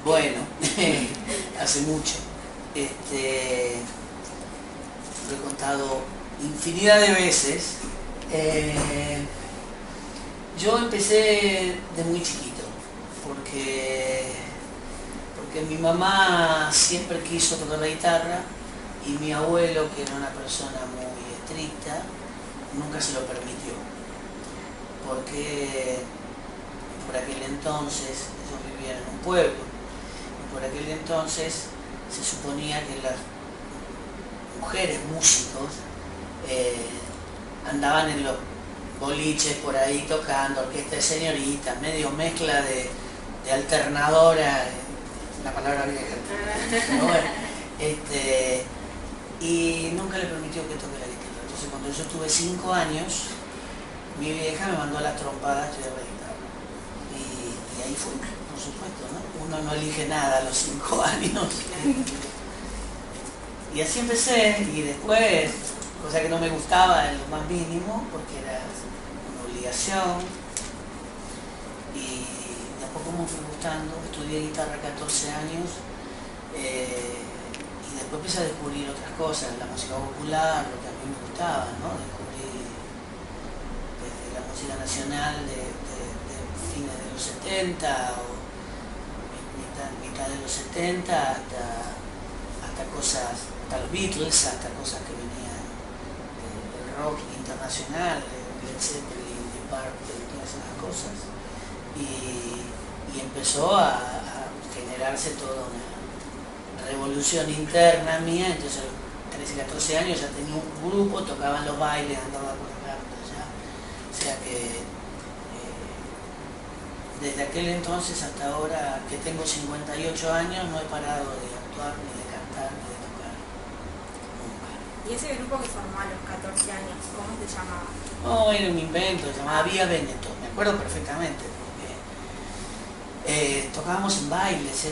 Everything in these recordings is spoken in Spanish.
Bueno, hace mucho. Lo he contado infinidad de veces. Yo empecé de muy chiquito, porque mi mamá siempre quiso tocar la guitarra y mi abuelo, que era una persona muy estricta, nunca se lo permitió, porque por aquel entonces, ellos vivían en un pueblo, y por aquel entonces se suponía que las mujeres músicos andaban en los boliches por ahí tocando, orquesta de señoritas, medio mezcla de alternadora, la palabra vieja, pero bueno, y nunca le permitió que toque la guitarra. Entonces cuando yo tuve 5 años, mi vieja me mandó a las trompadas a estudiar la guitarra. Y ahí fue, por supuesto, ¿no? Uno no elige nada a los 5 años. Y así empecé, y después, cosa que no me gustaba en lo más mínimo, porque era una obligación, y de a poco me fui gustando. Estudié guitarra 14 años, y después empecé a descubrir otras cosas, la música popular, lo que a mí me gustaba, ¿no? Descubrí desde la música nacional de fines de los 70, o mitad de los 70, hasta cosas, hasta los Beatles, hasta cosas que venían del rock internacional, Led Zeppelin, Deep Purple, todas esas cosas, y empezó a generarse toda una revolución interna mía. Entonces a los 13, 14 años ya tenía un grupo, tocaba en los bailes, andaba por acá, por allá, o sea que desde aquel entonces hasta ahora, que tengo 58 años, no he parado de actuar, ni de cantar, ni de tocar. ¿Y ese grupo que formó a los 14 años, cómo se llamaba? No, era un invento, se llamaba Vía Veneto, me acuerdo perfectamente, porque tocábamos en bailes, yo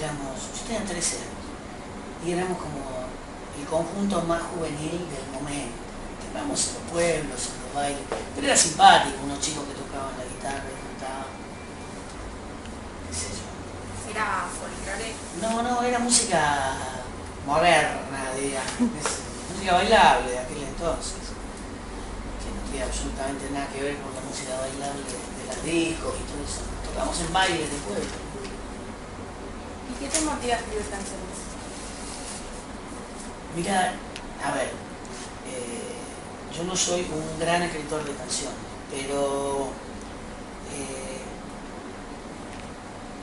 tenía 13 años, y éramos como el conjunto más juvenil del momento. Tocábamos en los pueblos, en los bailes, pero era simpático, unos chicos que tocaban la guitarra y cantaban, qué sé yo. ¿Era folclore? No, era música moderna, digamos. Música bailable de aquel entonces, que no tenía absolutamente nada que ver con la música bailable de las discos y todo eso. Tocamos en bailes de pueblo. ¿Y qué te motiva a escribir canciones? Mira, a ver, yo no soy un gran escritor de canciones, pero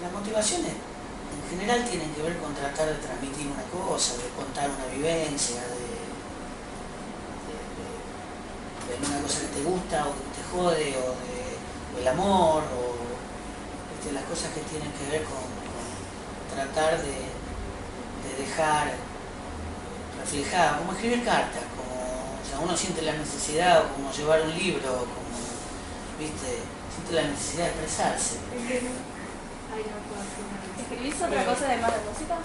las motivaciones en general tienen que ver con tratar de transmitir una cosa, de contar una vivencia, de una cosa que te gusta o que te jode, o del amor, o las cosas que tienen que ver con tratar de dejar reflejada, como escribir cartas, como, o sea, uno siente la necesidad, o como llevar un libro, como, ¿viste? Siente la necesidad de expresarse. ¿Escribís otra cosa además de música?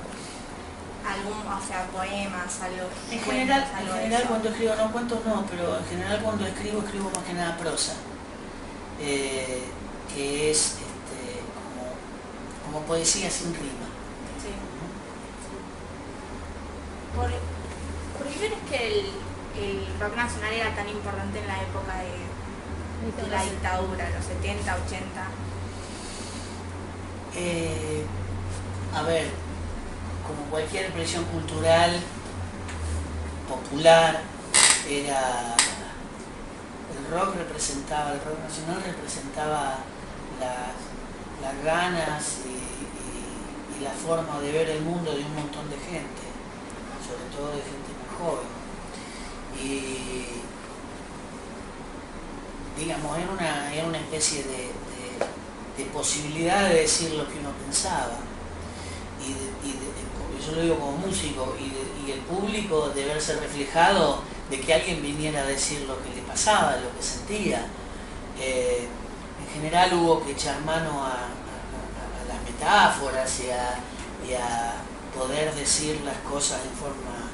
Poemas, algo. En general cuando escribo, no cuentos no, pero en general cuando escribo más que nada prosa, que es como poesía sin rima. Sí. ¿Por qué crees que el rock nacional era tan importante en la época de la dictadura, los 70, 80? A ver, como cualquier expresión cultural popular, el rock nacional representaba las ganas y la forma de ver el mundo de un montón de gente, sobre todo de gente más joven. Y digamos, era una especie de posibilidad de decir lo que uno pensaba. Yo lo digo como músico, y el público de verse reflejado, de que alguien viniera a decir lo que le pasaba, lo que sentía. En general hubo que echar mano a las metáforas y a poder decir las cosas en forma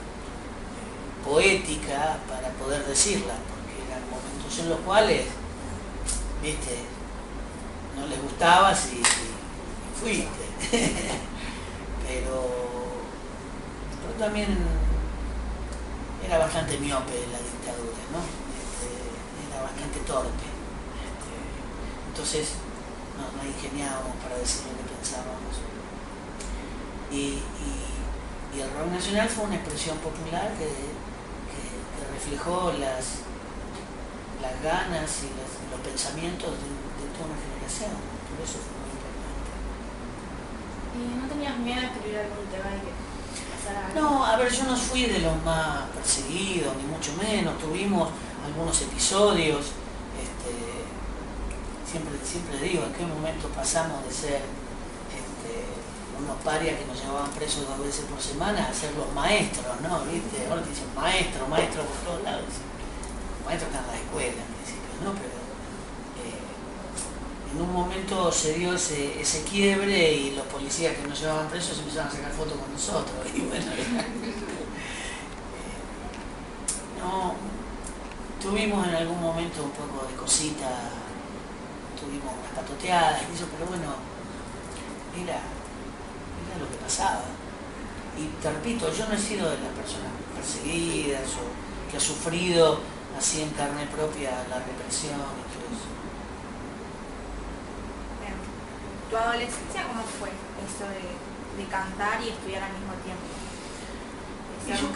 poética para poder decirlas, porque eran momentos en los cuales, viste, no les gustaba si fuiste. pero también era bastante miope la dictadura, ¿no? Era bastante torpe. Entonces nos ingeniábamos para decir lo que pensábamos. Y el rock nacional fue una expresión popular que reflejó las ganas y los pensamientos de toda una generación. Por eso fue muy importante. ¿Y no tenías miedo de escribir algún tema y que pasara algo? No, a ver, yo no fui de los más perseguidos, ni mucho menos. Tuvimos algunos episodios. Siempre digo, en qué momento pasamos de ser unos parias que nos llevaban presos 2 veces por semana a ser los maestros, ¿no? ¿Viste? Ahora te dicen maestro por todos lados. Maestros están en la escuela en principio, ¿no? Pero en un momento se dio ese quiebre y los policías que nos llevaban presos empezaron a sacar fotos con nosotros. Y bueno, no, tuvimos en algún momento un poco de cosita, tuvimos unas patoteadas y eso, pero bueno, era lo que pasaba. Y te repito, yo no he sido de las personas perseguidas o que ha sufrido así en carne propia la represión y todo eso. Bien. ¿Tu adolescencia cómo fue eso de cantar y estudiar al mismo tiempo? Y yo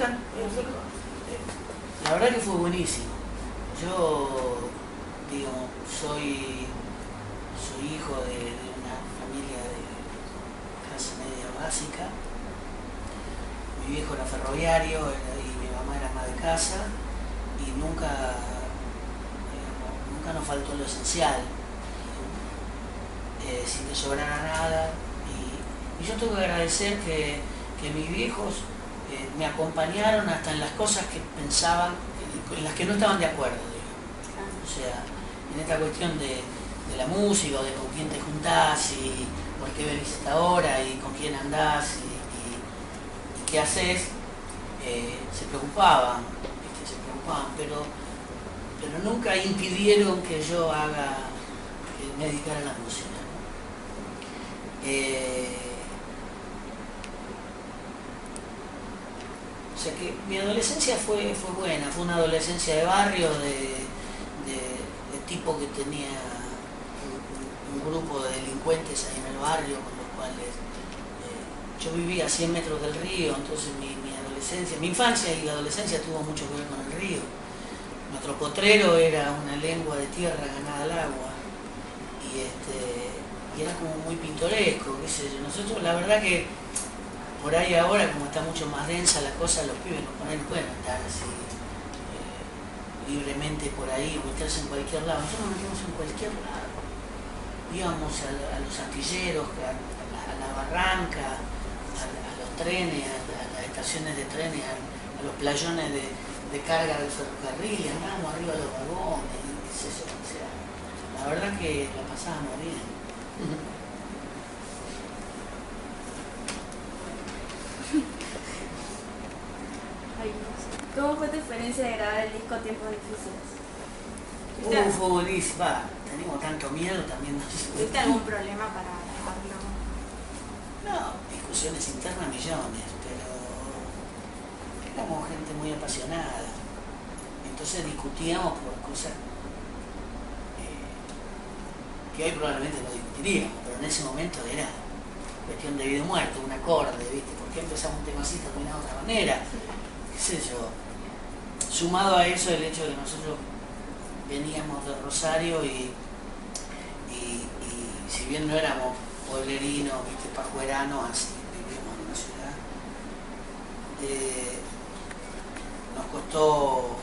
la verdad que fue buenísimo. Yo, digo, soy hijo de una familia de clase media básica. Mi viejo era ferroviario y mi mamá era ama de casa y nunca nos faltó lo esencial, sin que sobrara nada. Y yo tengo que agradecer que mis viejos me acompañaron hasta en las cosas que pensaban, en las que no estaban de acuerdo, digamos. O sea, en esta cuestión de la música, o de con quién te juntás y por qué venís a esta hora y con quién andás y qué haces, se preocupaban, pero nunca impidieron que yo me dedicara a la música, ¿no? O sea que mi adolescencia fue buena, fue una adolescencia de barrio, de tipo que tenía un grupo de delincuentes ahí en el barrio con los cuales yo vivía a 100 metros del río, entonces mi adolescencia, mi infancia y la adolescencia tuvo mucho que ver con el río. Nuestro potrero era una lengua de tierra ganada al agua y era como muy pintoresco, qué sé yo. Nosotros la verdad que por ahí ahora, como está mucho más densa la cosa, los pibes no pueden estar así libremente por ahí, meterse en cualquier lado. Nosotros nos metimos en cualquier lado. Íbamos a los astilleros, a la barranca, a los trenes, a las estaciones de trenes, a los playones de carga del ferrocarril, andábamos arriba de los vagones, qué sé yo, o sea, la verdad que la pasábamos bien. ¿Cómo fue tu experiencia de grabar el disco Tiempos Difíciles? Fue buenísimo. Teníamos tanto miedo también. ¿Tuviste algún problema para grabarlo? No, discusiones internas millones, pero éramos gente muy apasionada. Entonces discutíamos por cosas que hoy probablemente no discutiríamos, pero en ese momento era cuestión de vida o muerte, un acorde, ¿viste? ¿Por qué empezamos un tema así y terminamos de otra manera? ¿Qué sé yo? Sumado a eso el hecho de que nosotros veníamos de Rosario y si bien no éramos pueblerinos, ¿viste? Pajueranos, así vivíamos en una ciudad, nos costó,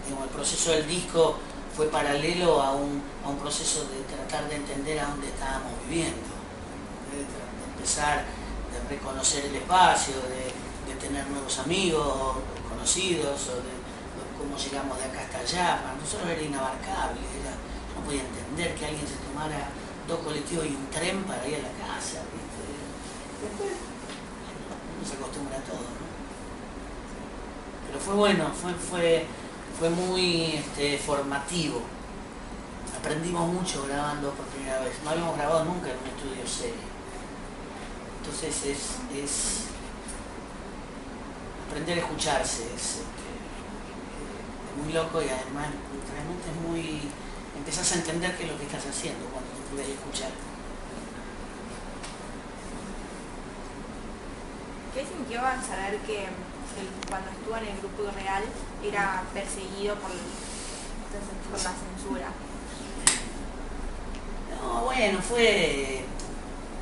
digamos, el proceso del disco fue paralelo a un proceso de tratar de entender a dónde estábamos viviendo, de empezar, de reconocer el espacio, de tener nuevos amigos, conocidos, o de cómo llegamos de acá hasta allá. Para nosotros era inabarcable, yo no podía entender que alguien se tomara 2 colectivos y un tren para ir a la casa, ¿viste? Después uno se acostumbra a todo, ¿no? Pero fue bueno, fue muy formativo. Aprendimos mucho grabando por primera vez. No habíamos grabado nunca en un estudio serio. Entonces es aprender a escucharse, es muy loco y además realmente es muy... empezás a entender qué es lo que estás haciendo cuando te puedes escuchar. ¿Qué sintió al saber que cuando estuvo en el grupo real era perseguido por la censura? No, bueno,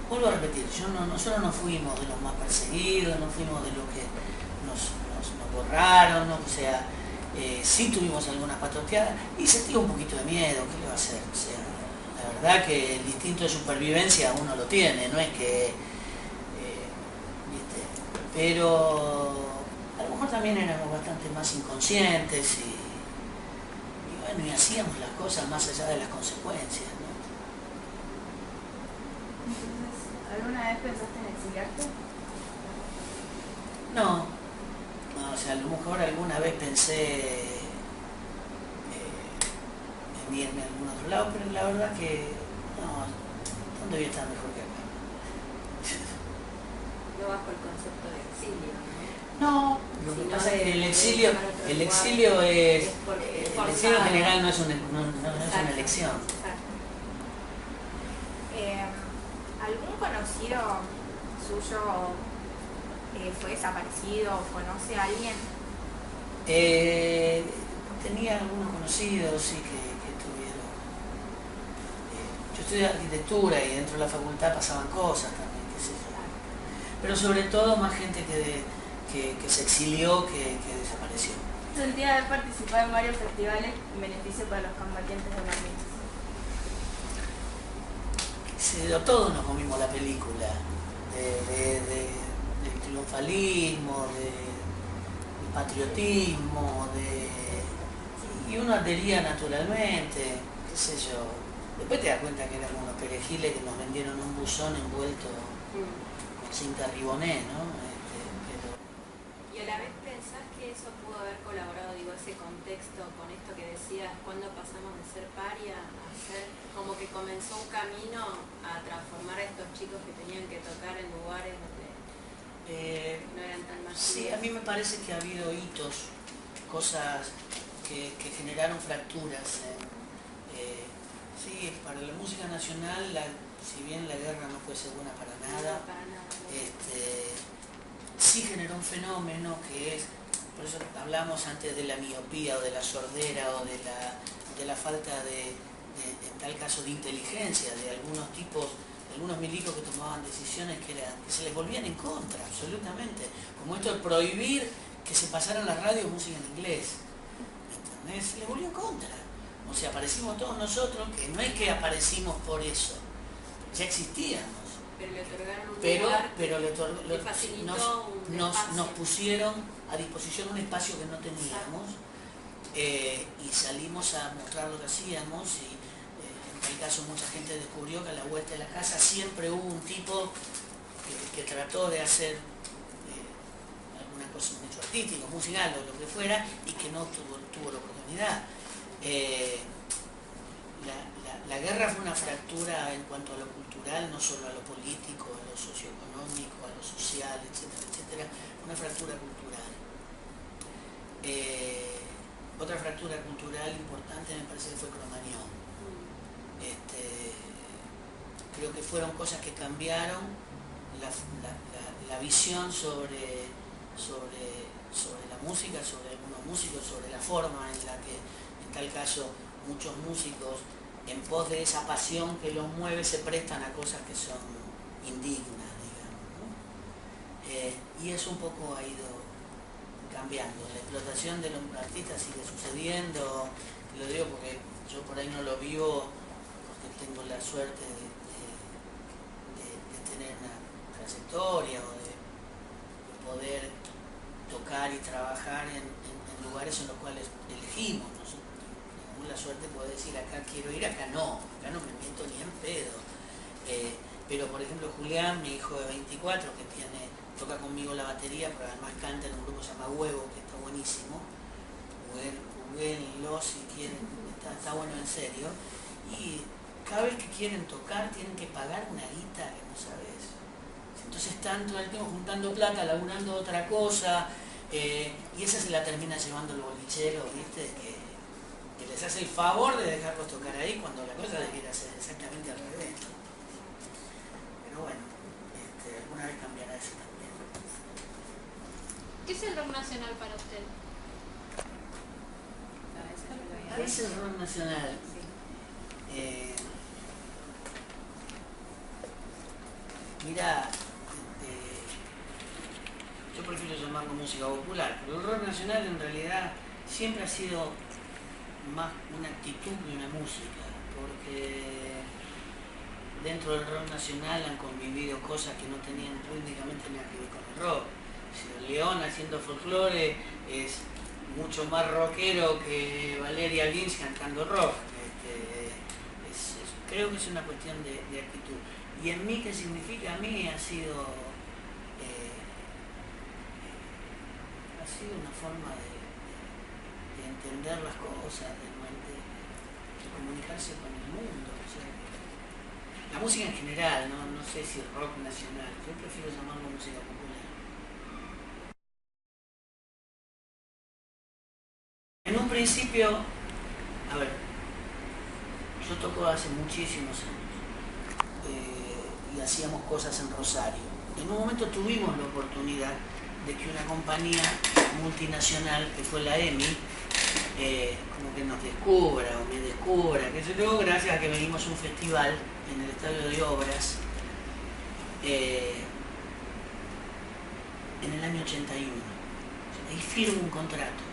vuelvo a repetir, nosotros no fuimos de los más perseguidos, no fuimos de los que nos borraron, ¿no? O sea, sí tuvimos algunas patoteadas y sentía un poquito de miedo, ¿qué le va a hacer? O sea, la verdad que el instinto de supervivencia uno lo tiene, no es que... ¿viste? Pero a lo mejor también éramos bastante más inconscientes y bueno, y hacíamos las cosas más allá de las consecuencias, ¿no? ¿Alguna vez pensaste en exiliarte? No, o sea, a lo mejor alguna vez pensé en irme a algún otro lado, pero la verdad que no, ¿dónde voy a estar mejor que acá? No bajo el concepto de exilio, No, lo que pasa es que el exilio es... El exilio en general no es una elección. ¿Algún conocido suyo fue desaparecido o conoce a alguien? Tenía algunos conocidos, sí, que tuvieron... yo estudié arquitectura y dentro de la facultad pasaban cosas también, qué sé yo. Pero sobre todo más gente que se exilió que desapareció. Sentía haber participado en varios festivales en beneficio para los combatientes de Malvinas. Todos nos comimos la película del triunfalismo, del patriotismo, y uno adhería naturalmente, qué sé yo. Después te das cuenta que eran unos perejiles que nos vendieron un buzón envuelto con cinta riboné, ¿no? Y a la vez pensás que eso pudo haber colaborado, digo, ese contexto con esto que decías, cuando pasamos de ser paria a ser, como que comenzó un camino a transformar a estos chicos que tenían que tocar en lugares donde no eran tan masivos. Sí, a mí me parece que ha habido hitos, cosas que generaron fracturas. Sí, para la música nacional, si bien la guerra no fue buena para nada, sí generó un fenómeno que es, por eso hablamos antes de la miopía o de la sordera o de la falta en tal caso de inteligencia de algunos tipos, de algunos milicos que tomaban decisiones que se les volvían en contra, absolutamente, como esto de prohibir que se pasara en la radio música en inglés, ¿entendés? Se les volvió en contra. O sea, aparecimos todos nosotros, que no es que aparecimos por eso, ya existíamos. Pero le otorgaron un lugar, pero le facilitó nos pusieron a disposición un espacio que no teníamos, y salimos a mostrar lo que hacíamos y en tal caso mucha gente descubrió que a la vuelta de la casa siempre hubo un tipo que trató de hacer alguna cosa, un hecho artístico, musical o lo que fuera, y que no tuvo la oportunidad. La guerra fue una fractura en cuanto a lo cultural, no solo a lo político, a lo socioeconómico, a lo social, etcétera, etcétera, una fractura cultural. Otra fractura cultural importante me parece que fue Cromañón. Creo que fueron cosas que cambiaron la visión sobre la música, sobre algunos músicos, sobre la forma en la que, en tal caso, muchos músicos, en pos de esa pasión que los mueve, se prestan a cosas que son indignas, digamos, ¿no? Y eso un poco ha ido cambiando. La explotación de los artistas sigue sucediendo, lo digo porque yo por ahí no lo vivo, porque tengo la suerte de tener una trayectoria o de poder tocar y trabajar en lugares en los cuales elegimos, ¿no? La suerte puede decir acá quiero ir, acá no me meto ni en pedo. Pero por ejemplo Julián, mi hijo de 24, que toca conmigo la batería, pero además canta en un grupo que se llama Huevo, que está buenísimo. Juguenlo si quieren, está bueno en serio. Y cada vez que quieren tocar tienen que pagar una guita que no sabes. O Entonces están todo el tiempo juntando plata, laburando otra cosa, y esa se la termina llevando el bolichero, ¿viste? Que les hace el favor de dejarlos tocar ahí cuando la cosa debería ser exactamente al revés. Pero bueno, alguna vez cambiará eso también. ¿Qué es el rock nacional para usted? ¿Qué es el rock nacional? Mira, yo prefiero llamarlo música popular, pero el rock nacional en realidad siempre ha sido más una actitud que una música, porque dentro del rock nacional han convivido cosas que no tenían rítmicamente nada que ver con el rock. Si León haciendo folclore es mucho más rockero que Valeria Lynch cantando rock. Creo que es una cuestión de actitud. Y en mí, ¿qué significa? A mí ha sido una forma de entender las cosas, de comunicarse con el mundo. O sea, la música en general, no sé si el rock nacional, yo prefiero llamarlo música popular. En un principio, a ver, yo toco hace muchísimos años y hacíamos cosas en Rosario. En un momento tuvimos la oportunidad de que una compañía multinacional, que fue la EMI, como que nos descubra o me descubra, qué sé yo, gracias a que venimos a un festival en el Estadio de Obras en el año 81. Ahí firmo un contrato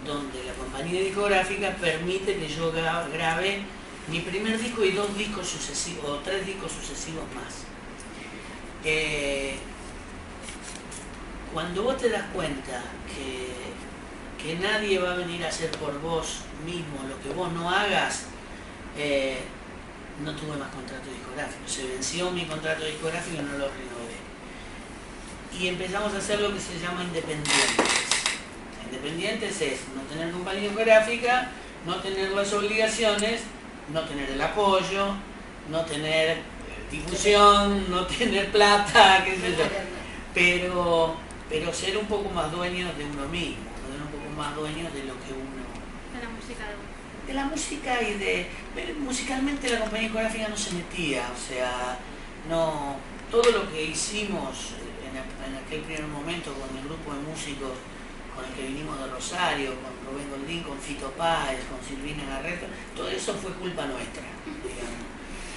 donde la compañía discográfica permite que yo grabe mi primer disco y 2 discos sucesivos, o 3 discos sucesivos más. Cuando vos te das cuenta que nadie va a venir a hacer por vos mismo lo que vos no hagas, no tuve más contrato discográfico. Se venció mi contrato discográfico y no lo renové. Y empezamos a hacer lo que se llama independientes. Independientes es no tener compañía discográfica, no tener las obligaciones, no tener el apoyo, no tener difusión, no tener plata, qué sé yo. Pero ser un poco más dueños de uno mismo, ser un poco más dueños de lo que uno... De la música de uno. De la música y de... Musicalmente la compañía discográfica no se metía, o sea, no... Todo lo que hicimos en aquel primer momento con el grupo de músicos con el que vinimos de Rosario, con Rubén Goldín, con Fito Páez, con Silvina Garreto, todo eso fue culpa nuestra, digamos.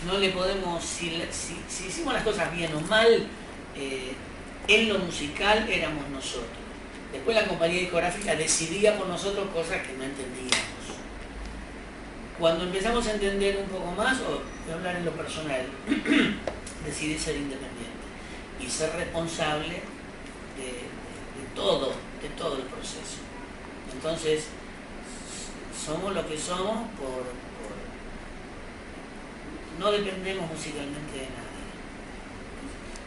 No le podemos, si hicimos las cosas bien o mal, en lo musical éramos nosotros. Después la compañía discográfica decidía por nosotros cosas que no entendíamos. Cuando empezamos a entender un poco más, o de hablar en lo personal, decidí ser independiente y ser responsable de todo el proceso. Entonces, somos lo que somos no dependemos musicalmente de nadie.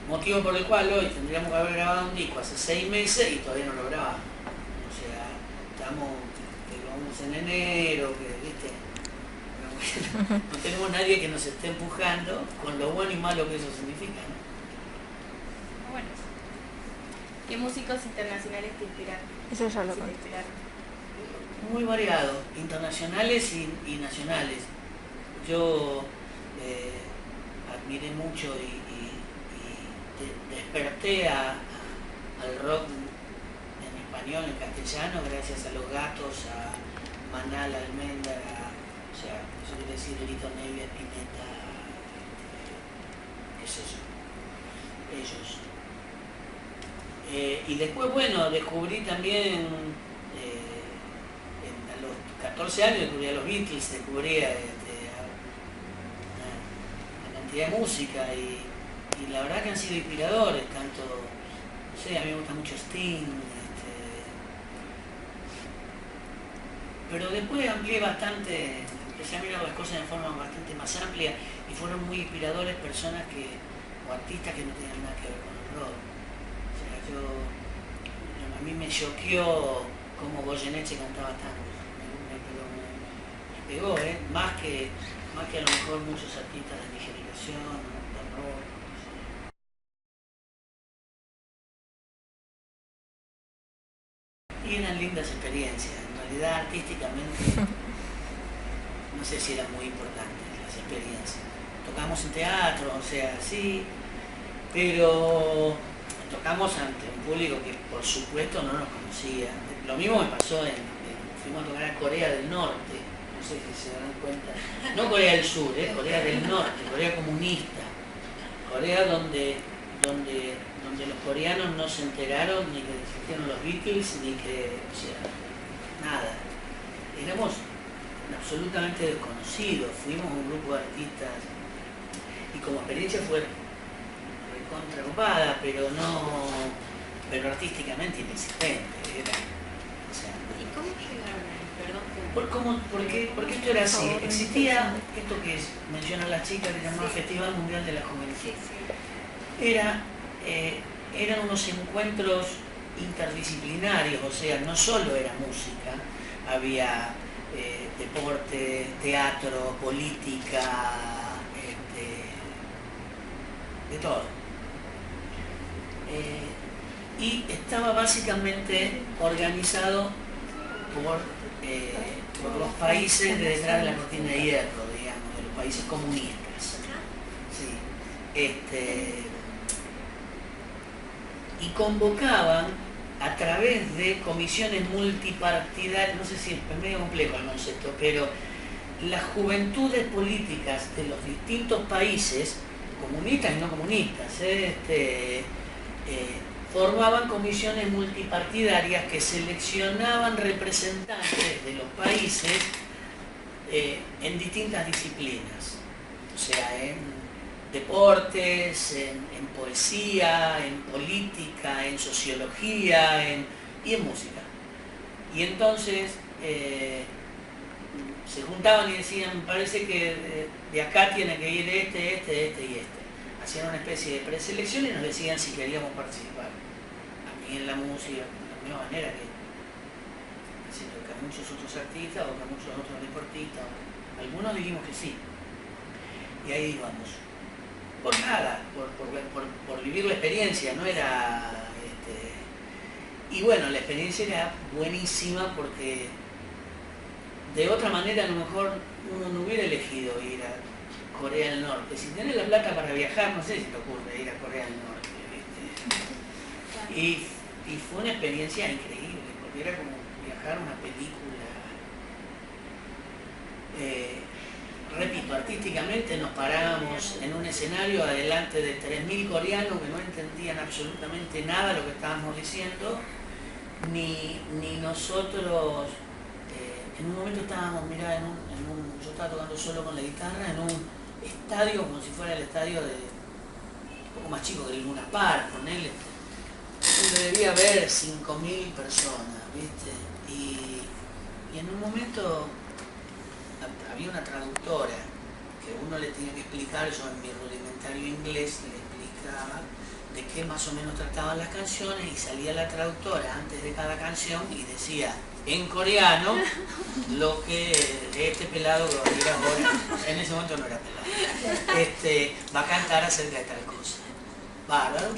Motivo por el cual hoy tendríamos que haber grabado un disco hace 6 meses y todavía no lo grabamos. O sea, estamos, que lo vamos en enero, que viste, no tenemos nadie que nos esté empujando con lo bueno y malo que eso significa, ¿no? Bueno, ¿qué músicos internacionales te inspiraron? Eso ya lo Sí, te conté. inspiraron. Muy variado, internacionales y nacionales. Yo admiré mucho y desperté al rock en español, en castellano, gracias a Los Gatos, a Manal, Almendra, o sea, eso quiere decir Lito Nevia, Spinetta, qué sé yo, ellos. Y después, bueno, descubrí también, a los 14 años descubrí a los Beatles, descubrí una cantidad de música y la verdad que han sido inspiradores, tanto, no sé, a mí me gusta mucho Sting, pero después amplié bastante, empecé a mirar las cosas de forma bastante más amplia y fueron muy inspiradores personas o artistas que no tenían nada que ver con el rock. O sea, a mí me choqueó cómo Goyeneche cantaba tango, me pegó, más que a lo mejor muchos artistas de mi generación, del rock. Y eran lindas experiencias. En realidad, artísticamente, no sé si eran muy importantes las experiencias. Tocamos en teatro, o sea, sí, pero tocamos ante un público que por supuesto no nos conocía. Lo mismo me pasó fuimos a tocar a Corea del Norte, no sé si se dan cuenta, no Corea del Sur, Corea del Norte, Corea comunista, Corea donde los coreanos no se enteraron ni que existieron los Beatles, ni que, o sea, nada. Éramos absolutamente desconocidos, fuimos un grupo de artistas y como experiencia fue recontraocupada, pero artísticamente inexistente. O sea, ¿y cómo llegaron ahí? Perdón. Porque esto era así, existía esto que mencionan las chicas que se llamaba Festival Mundial de la Juventud. Sí, sí. Eran unos encuentros interdisciplinarios, o sea, no solo era música, había deporte, teatro, política, de todo. Y estaba básicamente organizado por los países de detrás de la cortina de hierro, digamos, de los países comunistas. Sí. Y convocaban a través de comisiones multipartidarias, no sé si es medio complejo el concepto, pero las juventudes políticas de los distintos países, comunistas y no comunistas, formaban comisiones multipartidarias que seleccionaban representantes de los países en distintas disciplinas, o sea, en deportes, en poesía, en política, en sociología y en música. Y entonces se juntaban y decían, parece que de acá tiene que ir este y este. Hacían una especie de preselección y nos decían si queríamos participar. A mí en la música, de la misma manera que a muchos otros artistas o a muchos otros deportistas. Algunos dijimos que sí. Y ahí íbamos. Por nada, por vivir la experiencia, no era... Y bueno, la experiencia era buenísima porque de otra manera a lo mejor uno no hubiera elegido ir a Corea del Norte. Si tenés la plata para viajar, no sé si te ocurre ir a Corea del Norte, ¿viste? Y fue una experiencia increíble, porque era como viajar a una película. Repito, artísticamente nos parábamos en un escenario adelante de 3.000 coreanos que no entendían absolutamente nada de lo que estábamos diciendo, ni nosotros. En un momento estábamos, mirá, yo estaba tocando solo con la guitarra en un estadio como si fuera el estadio de un poco más chico que el Luna Park, ponele, donde debía haber 5.000 personas, ¿viste? Y en un momento había una traductora que uno le tenía que explicar, yo en mi rudimentario inglés le explicaba de qué más o menos trataban las canciones y salía la traductora antes de cada canción y decía en coreano lo que este pelado que va a ir ahora, en ese momento no era pelado, va a cantar acerca de tal cosa. Bárbaro,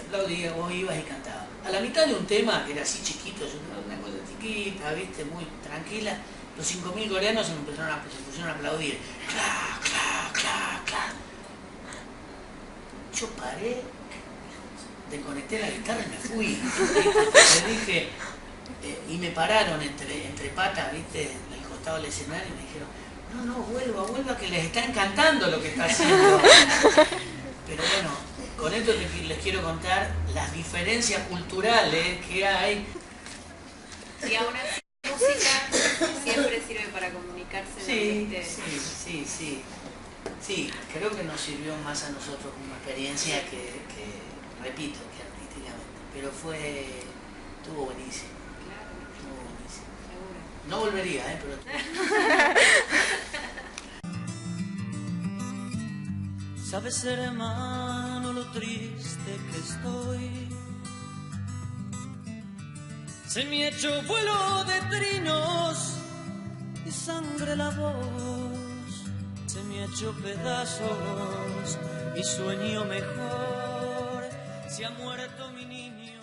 aplaudía, vos ibas y cantabas. A la mitad de un tema que era así chiquito, una cosa chiquita, viste, muy tranquila, los 5.000 coreanos se pusieron a aplaudir. ¡Cla, cla, cla, cla! Yo paré, desconecté la guitarra y me fui. Le dije, y me pararon entre patas, viste, en el costado del escenario y me dijeron, no, vuelva, que les está encantando lo que está haciendo. Pero bueno, con esto les quiero contar las diferencias culturales que hay. Y aún así, la música siempre sirve para comunicarse. Sí, creo que nos sirvió más a nosotros como experiencia que repito, que artísticamente. Pero estuvo buenísimo. Claro, Estuvo buenísimo. seguro. No volvería, pero... Sabes, hermano, lo triste que estoy. Se me ha hecho vuelo de trinos y sangre la voz. Se me ha hecho pedazos mi sueño mejor. Se ha muerto mi niño.